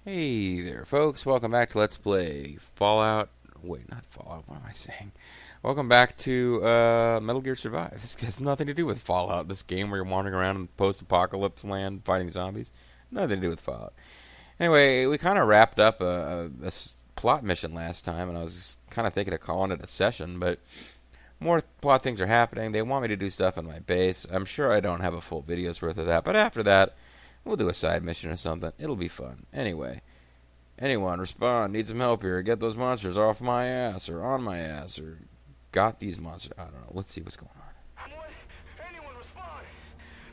Hey there, folks. Welcome back to Let's Play Fallout. Wait, not Fallout. What am I saying? Welcome back to Metal Gear Survive. This has nothing to do with Fallout. This game where you're wandering around in post-apocalypse land fighting zombies. Nothing to do with Fallout. Anyway, we kind of wrapped up a plot mission last time, and I was kind of thinking of calling it a session, but more plot things are happening. They want me to do stuff on my base. I'm sure I don't have a full video's worth of that, but after that, we'll do a side mission or something. It'll be fun. Anyway, anyone respond? Need some help here. Get those monsters off my ass or on my ass or got these monsters. I don't know. Let's see what's going on. Anyone respond?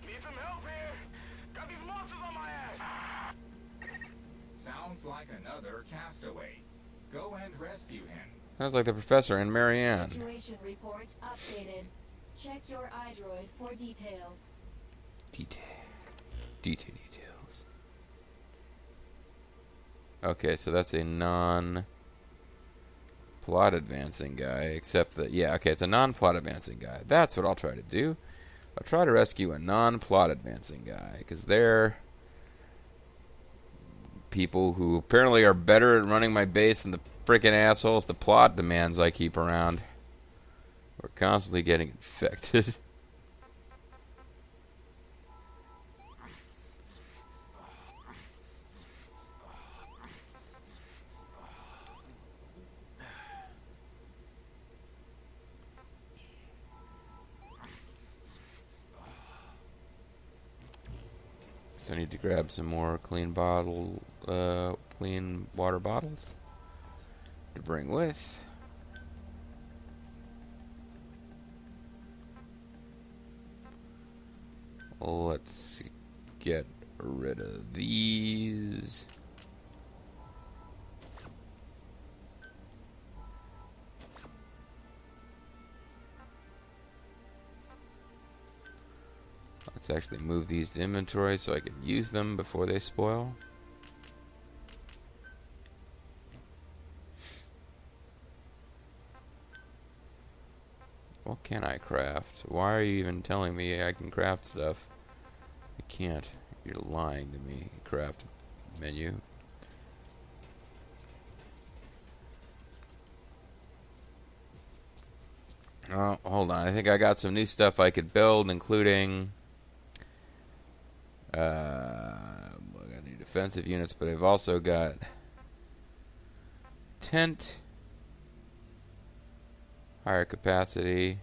Need some help here. Got these monsters on my ass. Sounds like another castaway. Go and rescue him. Sounds like the professor and Marianne. Situation report updated. Check your iDroid for details. Details. Okay, so that's a non-plot advancing guy, except that, yeah, okay, it's a non-plot advancing guy. That's what I'll try to do. I'll try to rescue a non-plot advancing guy, because they're people who apparently are better at running my base than the freaking assholes the plot demands I keep around. We're constantly getting infected. So I need to grab some more clean water bottles to bring with. Let's get rid of these. Let's actually move these to inventory so I can use them before they spoil. What can I craft? Why are you even telling me I can craft stuff? I can't. You're lying to me. Craft menu. Oh, hold on. I think I got some new stuff I could build, including I got new defensive units, but I've also got tent, higher capacity.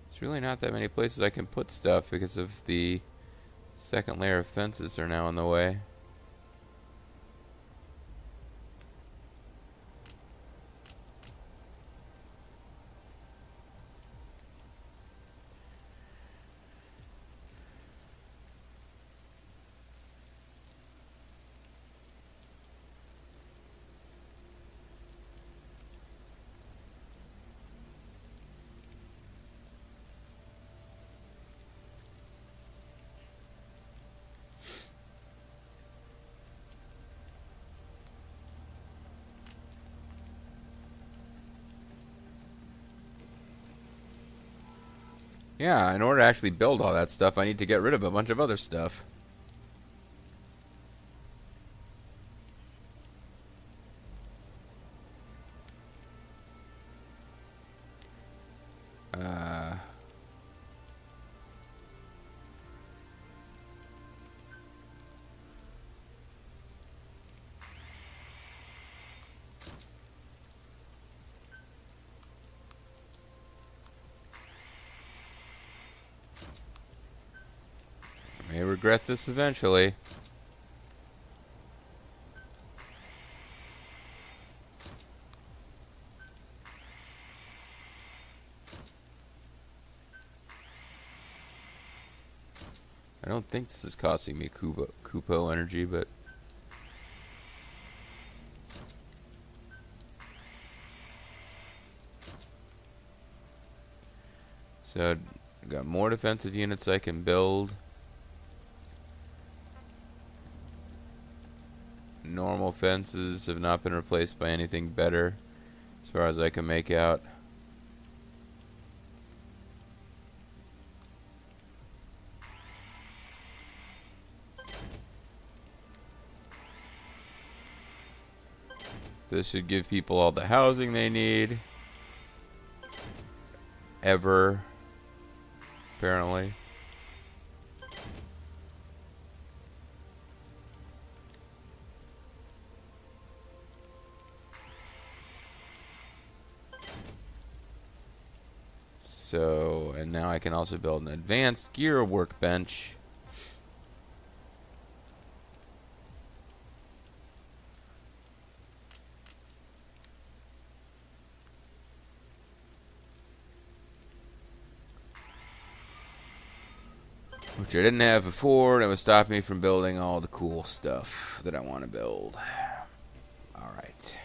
There's really not that many places I can put stuff because of the second layer of fences are now in the way. Yeah, in order to actually build all that stuff, I need to get rid of a bunch of other stuff. May regret this eventually. I don't think this is costing me Kupo energy, but so I've got more defensive units I can build. Normal fences have not been replaced by anything better, as far as I can make out. This should give people all the housing they need. Ever. Apparently. So, and now I can also build an advanced gear workbench. Which I didn't have before, and it was stopping me from building all the cool stuff that I want to build. Alright.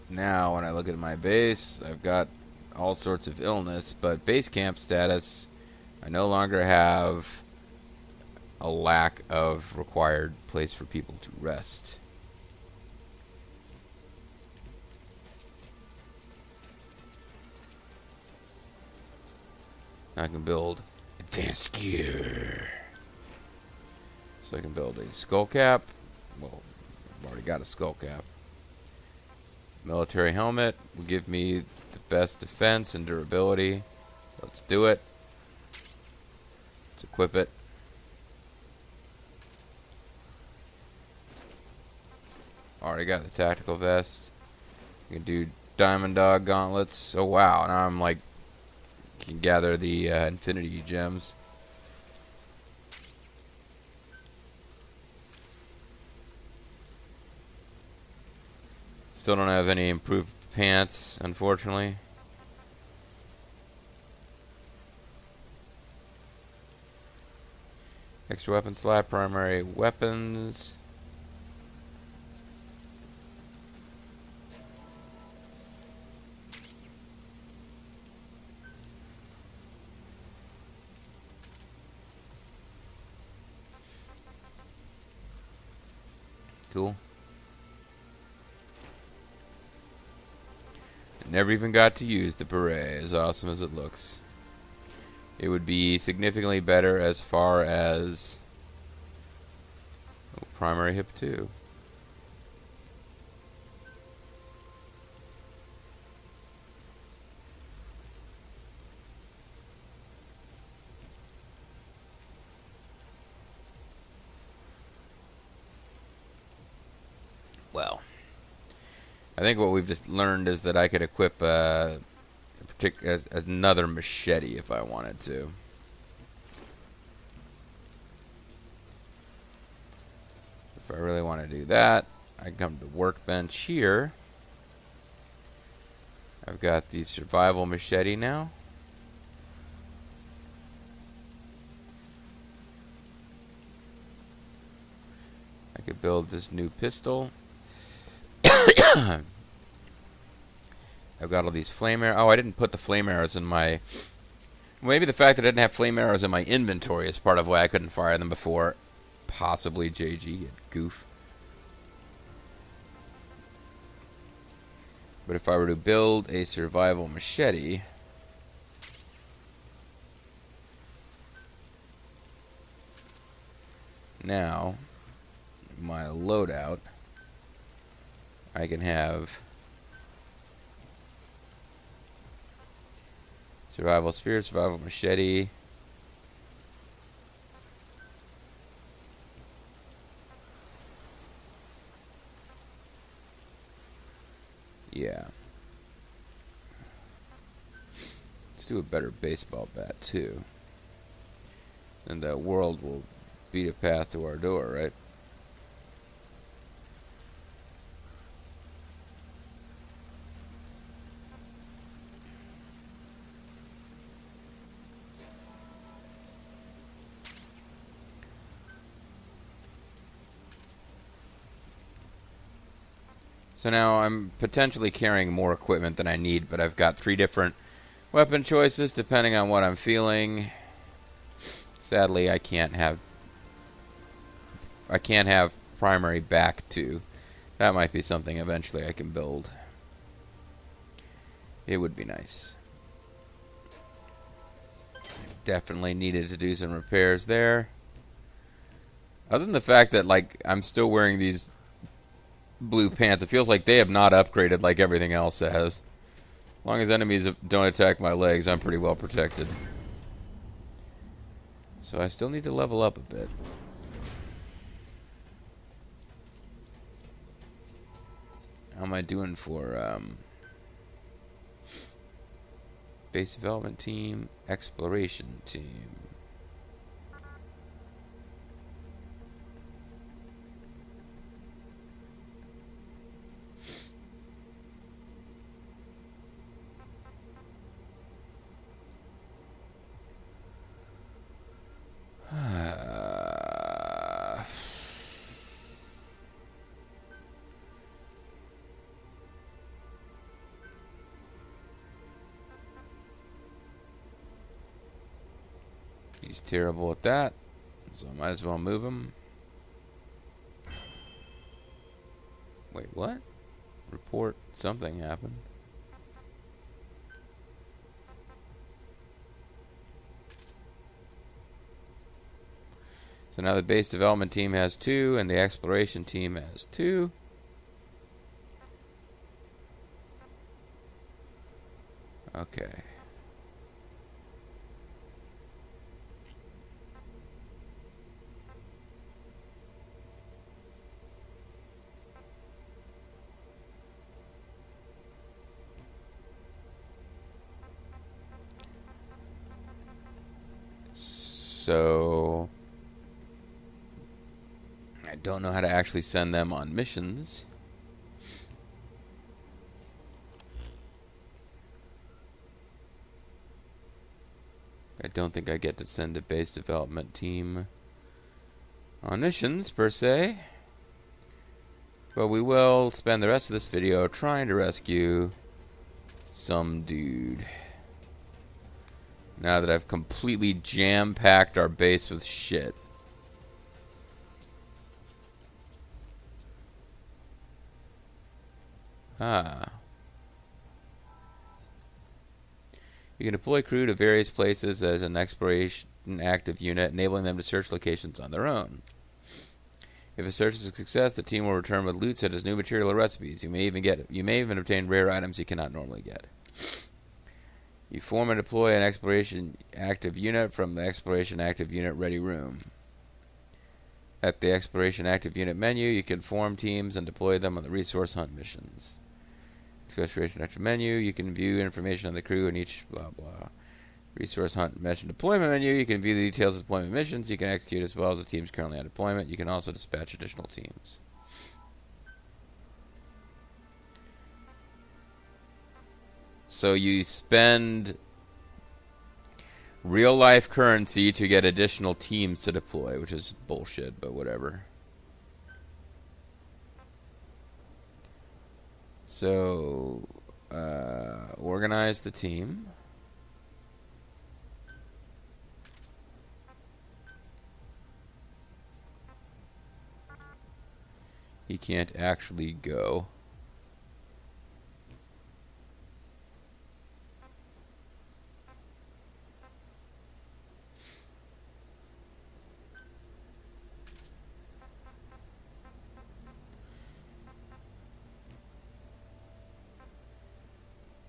Now, when I look at my base, I've got all sorts of illness, but base camp status, I no longer have a lack of required place for people to rest. I can build advanced gear. So I can build a skull cap. Well, I've already got a skull cap. Military helmet will give me the best defense and durability. Let's do it. Let's equip it. Already got the tactical vest. You can do Diamond Dog gauntlets. Oh wow, now I'm like, can gather the infinity gems. Still don't have any improved pants, unfortunately. Extra weapon slot, primary weapons. Cool. Never even got to use the beret, as awesome as it looks. It would be significantly better as far as primary hip 2. Well, I think what we've just learned is that I could equip another machete if I wanted to. If I really want to do that, I can come to the workbench here. I've got the survival machete now. I could build this new pistol. I've got all these flame arrows. Oh, I didn't put the flame arrows in my... Maybe the fact that I didn't have flame arrows in my inventory is part of why I couldn't fire them before. Possibly JG, goof. But if I were to build a survival machete... Now, my loadout... I can have survival spear, survival machete. Yeah. Let's do a better baseball bat too. And the world will beat a path to our door, right? So now I'm potentially carrying more equipment than I need, but I've got 3 different weapon choices depending on what I'm feeling. Sadly, I can't have primary back 2. That might be something eventually I can build. It would be nice. Definitely needed to do some repairs there. Other than the fact that, like, I'm still wearing these blue pants, it feels like they have not upgraded like everything else has. As long as enemies don't attack my legs, I'm pretty well protected. So I still need to level up a bit. How am I doing for base development team, exploration team? He's terrible at that, so I might as well move him. Wait, what? Report something happened. So now the base development team has 2, and the exploration team has 2. Okay. So I don't know how to actually send them on missions. I don't think I get to send a base development team on missions per se. But we will spend the rest of this video trying to rescue some dude. Now that I've completely jam-packed our base with shit. Ah. You can deploy crew to various places as an exploration active unit, enabling them to search locations on their own. If a search is a success, the team will return with loot such as new material or recipes. You may even obtain rare items you cannot normally get. You form and deploy an exploration active unit from the exploration active unit ready room. At the exploration active unit menu, you can form teams and deploy them on the resource hunt missions. Exploration active menu, you can view information on the crew and each blah blah. Resource hunt mission deployment menu, you can view the details of deployment missions you can execute as well as the teams currently on deployment. You can also dispatch additional teams. So you spend real life currency to get additional teams to deploy, which is bullshit, but whatever. So, organize the team. He can't actually go.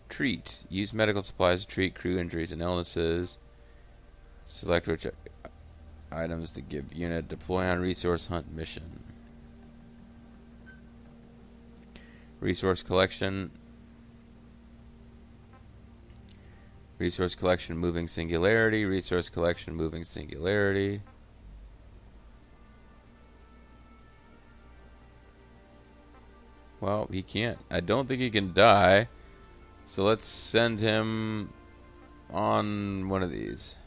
Treat. Use medical supplies to treat crew injuries and illnesses. Select which items to give unit. Deploy on resource hunt mission. Resource collection. Resource collection moving singularity. Resource collection moving singularity. Well, he can't. I don't think he can die. So let's send him on one of these.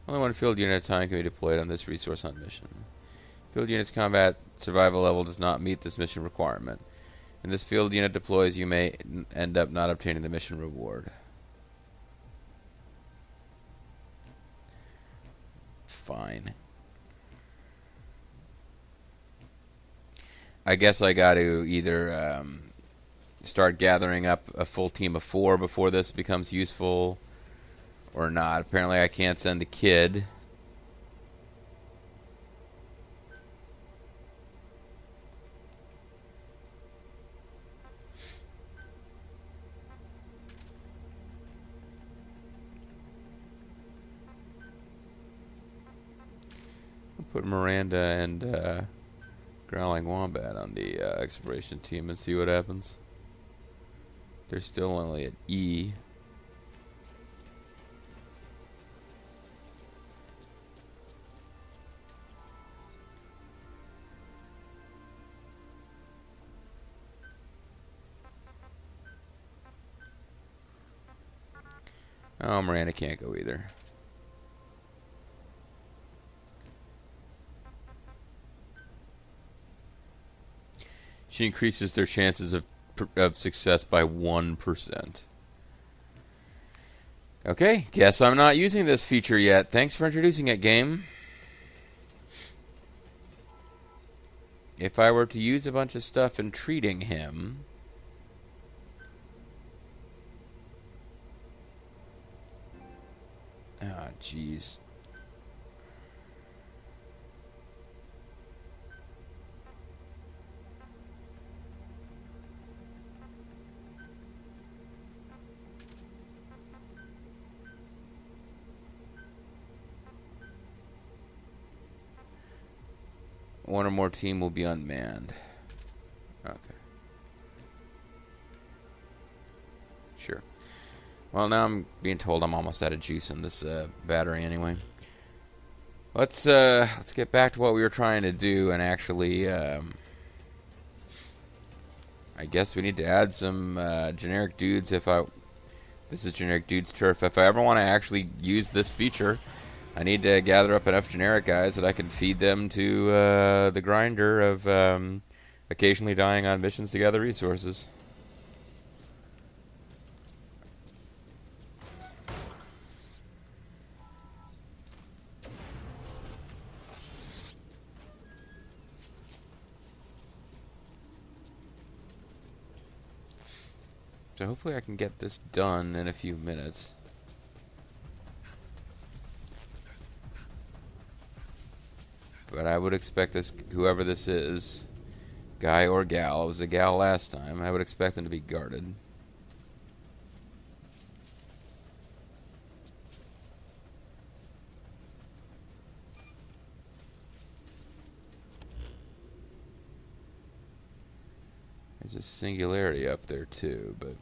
Only one field unit at a time can be deployed on this resource hunt mission. Field unit's combat survival level does not meet this mission requirement. When this field unit deploys, you may end up not obtaining the mission reward. Fine. I guess I got to either start gathering up a full team of 4 before this becomes useful, or not. Apparently I can't send the kid. I'll put Miranda and Growling Wombat on the exploration team and see what happens. They're still only at E. Oh, Miranda can't go either. She increases their chances of success by 1%. Okay, guess I'm not using this feature yet. Thanks for introducing it, game. If I were to use a bunch of stuff and treating him... Ah, jeez. One or more team will be unmanned. Okay. Sure. Well, now I'm being told I'm almost out of juice in this battery anyway. Let's get back to what we were trying to do and actually I guess we need to add some generic dudes this is generic dudes turf. If I ever want to actually use this feature, I need to gather up enough generic guys that I can feed them to the grinder of occasionally dying on missions to gather resources. So hopefully I can get this done in a few minutes. But I would expect this, whoever this is, guy or gal, it was a gal last time, I would expect them to be guarded. There's a singularity up there too, but...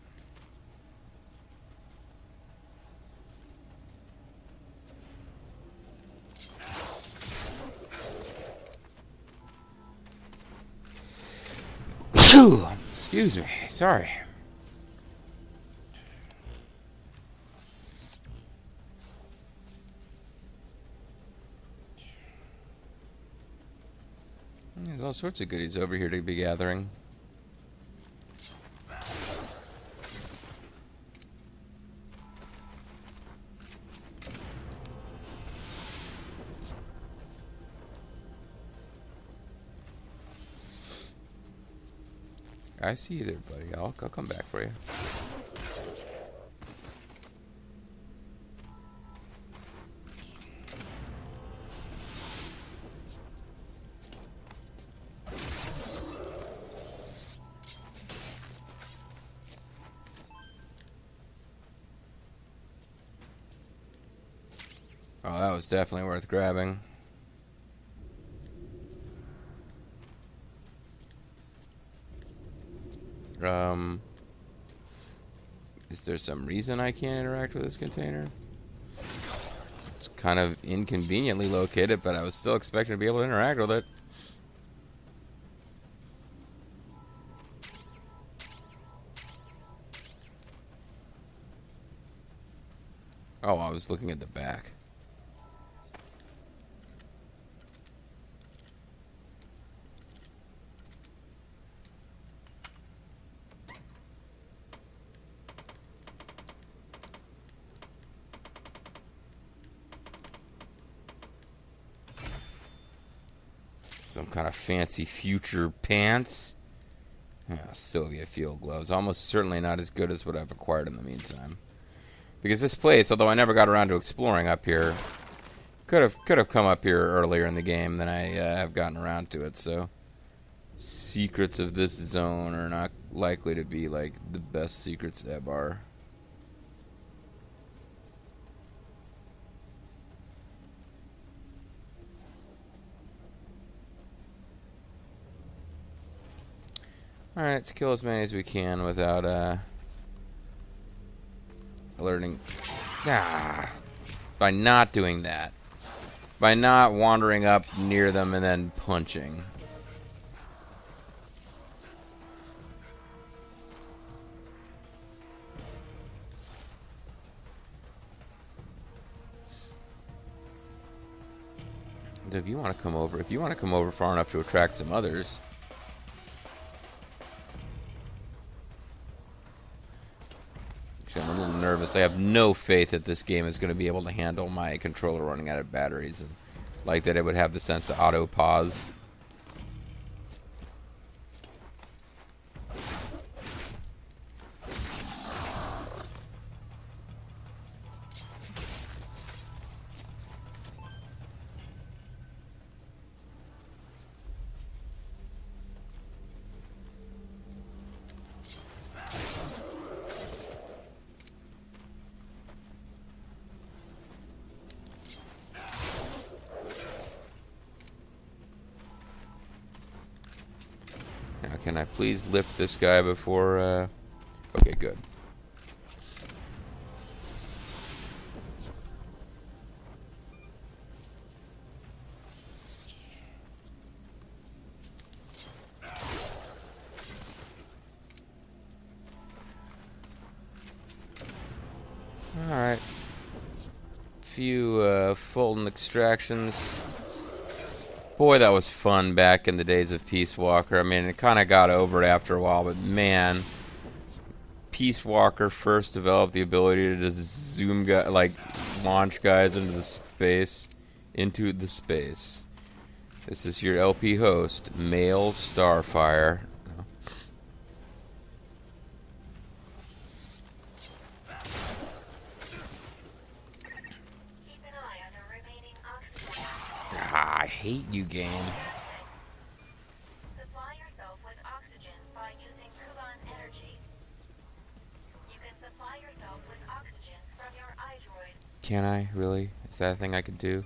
Excuse me, sorry. There's all sorts of goodies over here to be gathering. I see you there, buddy. I'll come back for you. Oh, that was definitely worth grabbing. Is there some reason I can't interact with this container? It's kind of inconveniently located, but I was still expecting to be able to interact with it. Oh, I was looking at the back. kind of fancy future pants. Yeah, Soviet field gloves. Almost certainly not as good as what I've acquired in the meantime. Because this place, although I never got around to exploring up here, could have come up here earlier in the game than I have gotten around to it. So secrets of this zone are not likely to be like the best secrets ever. Alright, let's kill as many as we can without alerting. By not doing that. By not wandering up near them and then punching. If you want to come over far enough to attract some others. Actually, I'm a little nervous. I have no faith that this game is going to be able to handle my controller running out of batteries, and like that it would have the sense to auto pause. Now, can I please lift this guy before, okay, good. Alright. Few, Fulton extractions. Boy, that was fun back in the days of Peace Walker. I mean, it kind of got over it after a while, but man, Peace Walker first developed the ability to just zoom, launch guys into the space. This is your LP host, Male Starfire. No. Keep an eye on the remaining oxygen. Ah, I hate you, game. Supply yourself with oxygen by using Kuban energy. You can supply yourself with oxygen from your iDroid. Can I, really? Is that a thing I could do?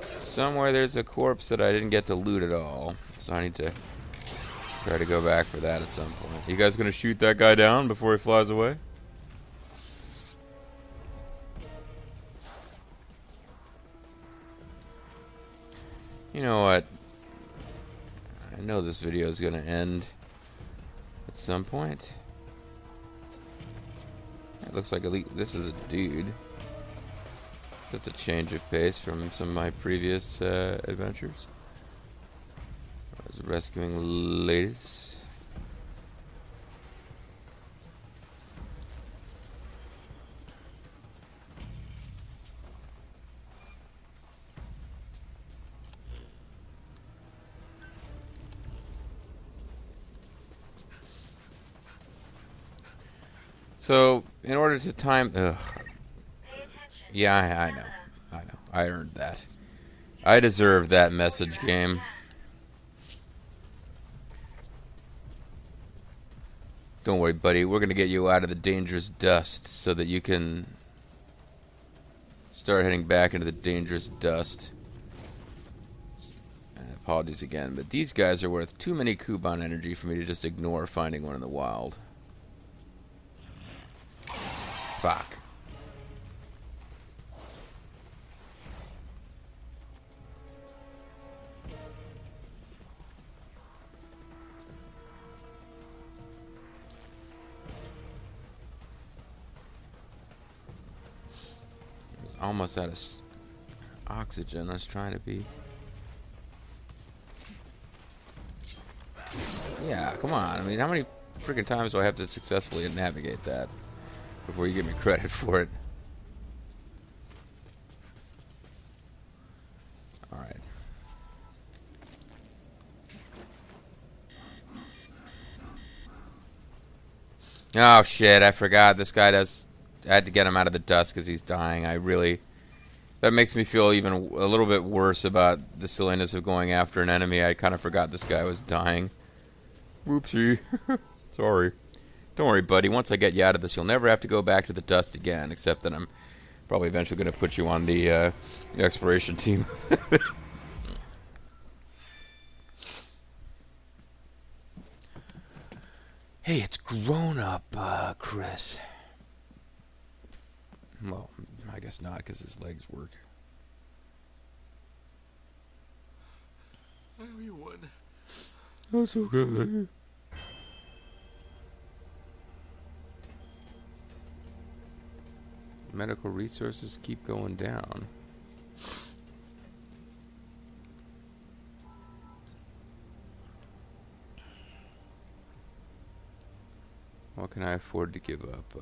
Somewhere there's a corpse that I didn't get to loot at all, so I need to try to go back for that at some point. You guys gonna shoot that guy down before he flies away? You know what? I know this video is gonna end at some point. It looks like this is a dude. So it's a change of pace from some of my previous adventures. I was rescuing ladies. So, in order to time... Yeah, I know. I earned that. I deserve that message, game. Don't worry, buddy. We're going to get you out of the dangerous dust so that you can start heading back into the dangerous dust. Apologies again, but these guys are worth too many Kuban energy for me to just ignore finding one in the wild. Fuck. Almost out of oxygen. I was trying to be. Yeah, come on. I mean, how many freaking times do I have to successfully navigate that before you give me credit for it? Alright. Oh shit, I forgot. This guy does... I had to get him out of the dust because he's dying. I really... That makes me feel even a little bit worse about the silliness of going after an enemy. I kind of forgot this guy was dying. Whoopsie. Sorry. Don't worry, buddy. Once I get you out of this, you'll never have to go back to the dust again, except that I'm probably eventually going to put you on the exploration team. Hey, it's grown up, Chris. Well, I guess not, because his legs work. I owe you one. That's okay. Medical resources keep going down. What can I afford to give up?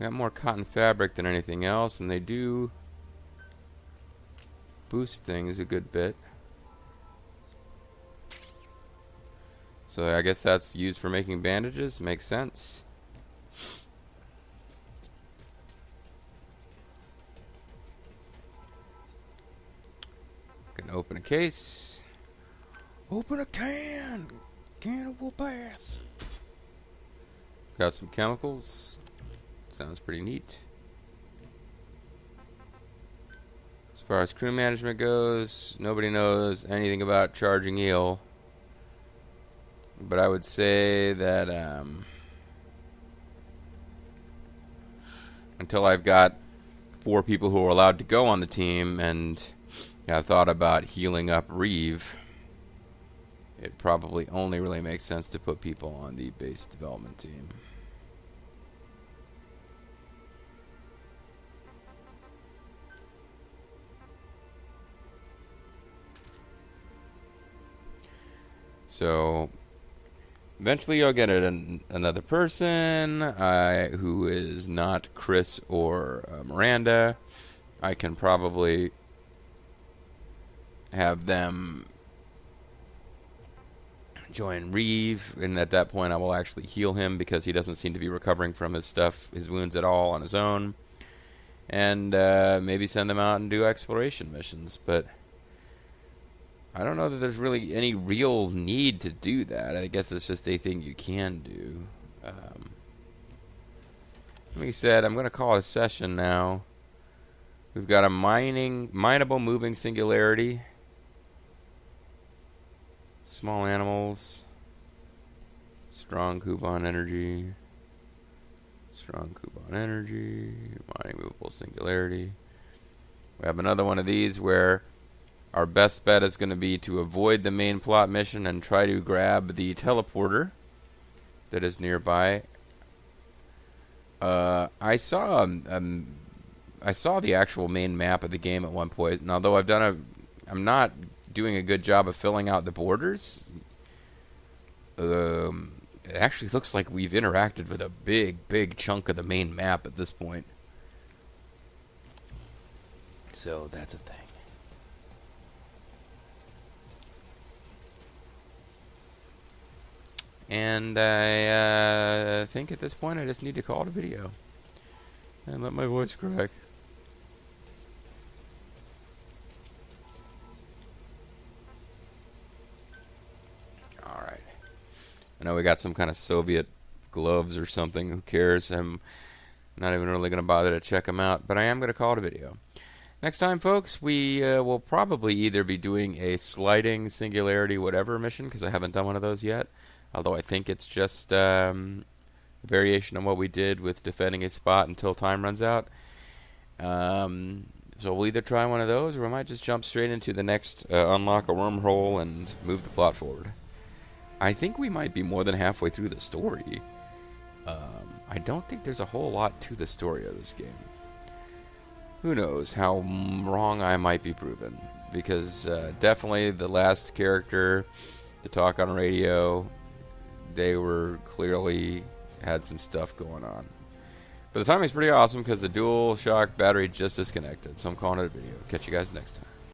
Got more cotton fabric than anything else, and they do boost things a good bit. So I guess that's used for making bandages. Makes sense. Can open a case. Open a can. Cannibal bass. Got some chemicals. Sounds pretty neat. As far as crew management goes, nobody knows anything about charging eel. But I would say that until I've got 4 people who are allowed to go on the team, and I've thought about healing up Reeve, it probably only really makes sense to put people on the base development team. So eventually I'll get another person who is not Chris or Miranda. I can probably have them join Reeve, and at that point I will actually heal him because he doesn't seem to be recovering from his wounds at all on his own. And maybe send them out and do exploration missions, but I don't know that there's really any real need to do that. I guess it's just a thing you can do. Like I said, I'm going to call it a session now. We've got a mineable moving singularity. Small animals. Strong Kuban energy. Strong Kuban energy. Mining movable singularity. We have another one of these where our best bet is going to be to avoid the main plot mission and try to grab the teleporter that is nearby. I saw the actual main map of the game at one point, and although I'm not doing a good job of filling out the borders. It actually looks like we've interacted with a big chunk of the main map at this point. So that's a thing. And I think at this point I just need to call it a video and let my voice crack. Alright. I know we got some kind of Soviet gloves or something. Who cares? I'm not even really going to bother to check them out, but I am going to call it a video. Next time, folks, we will probably either be doing a sliding singularity whatever mission, because I haven't done one of those yet. Although I think it's just a variation on what we did with defending a spot until time runs out. So we'll either try one of those, or we might just jump straight into the next unlock a wormhole and move the plot forward. I think we might be more than halfway through the story. I don't think there's a whole lot to the story of this game. Who knows how wrong I might be proven. Because definitely the last character to talk on radio, they were clearly had some stuff going on. But the timing's pretty awesome because the DualShock battery just disconnected. So I'm calling it a video. Catch you guys next time.